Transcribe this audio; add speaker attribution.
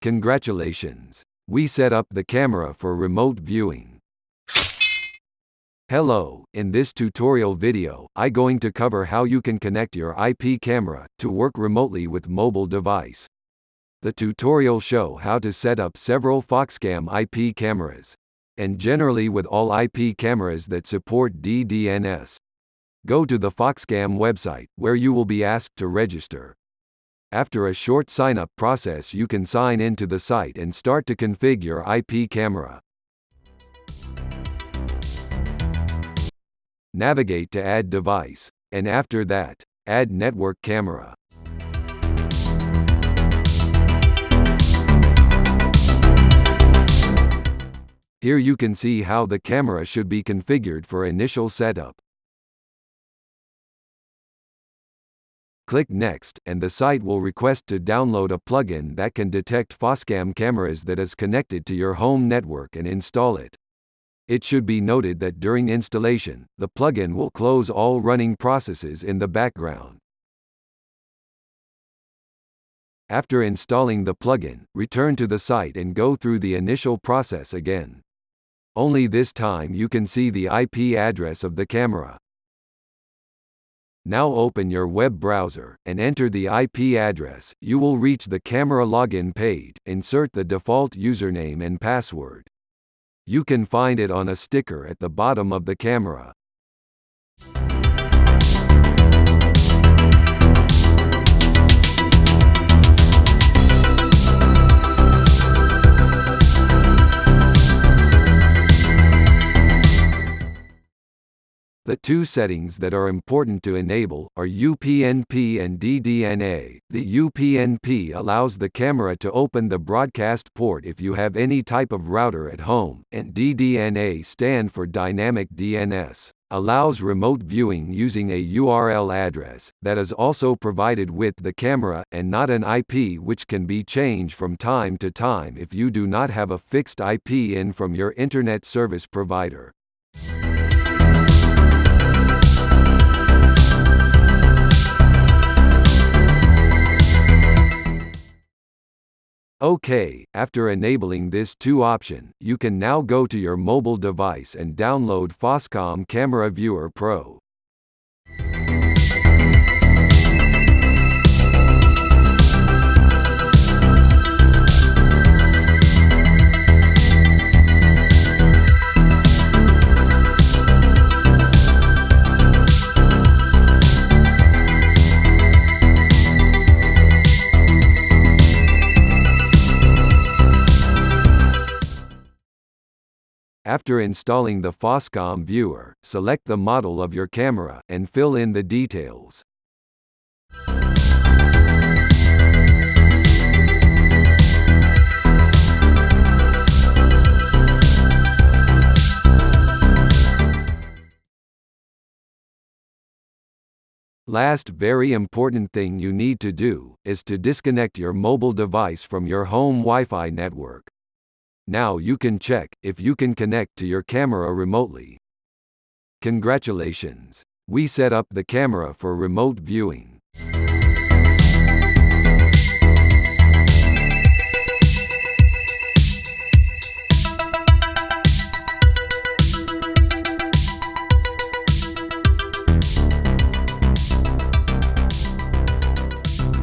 Speaker 1: Congratulations! We set up the camera for remote viewing. Hello, in this tutorial video, I'm going to cover how you can connect your IP camera to work remotely with mobile device. The tutorial show how to set up several Foscom IP cameras, and generally with all IP cameras that support DDNS. Go to the Foscom website, where you will be asked to register. After a short sign-up process, you can sign into the site and start to configure your IP camera. Navigate to Add Device, and after that, Add Network Camera. Here you can see how the camera should be configured for initial setup. Click Next, and the site will request to download a plugin that can detect Foscom cameras that is connected to your home network and install it. It should be noted that during installation, the plugin will close all running processes in the background. After installing the plugin, return to the site and go through the initial process again. Only this time you can see the IP address of the camera. Now open your web browser, and enter the IP address. You will reach the camera login page. Insert the default username and password. You can find it on a sticker at the bottom of the camera. The two settings that are important to enable are UPnP and DDNA. The UPnP allows the camera to open the broadcast port if you have any type of router at home, and DDNA stand for Dynamic DNS. Allows remote viewing using a URL address that is also provided with the camera, and not an IP, which can be changed from time to time if you do not have a fixed IP in from your internet service provider. OK, after enabling this two option, you can now go to your mobile device and download Foscom Camera Viewer Pro. After installing the Foscom viewer, select the model of your camera, and fill in the details. Last very important thing you need to do, is to disconnect your mobile device from your home Wi-Fi network. Now you can check if you can connect to your camera remotely. Congratulations! We set up the camera for remote viewing.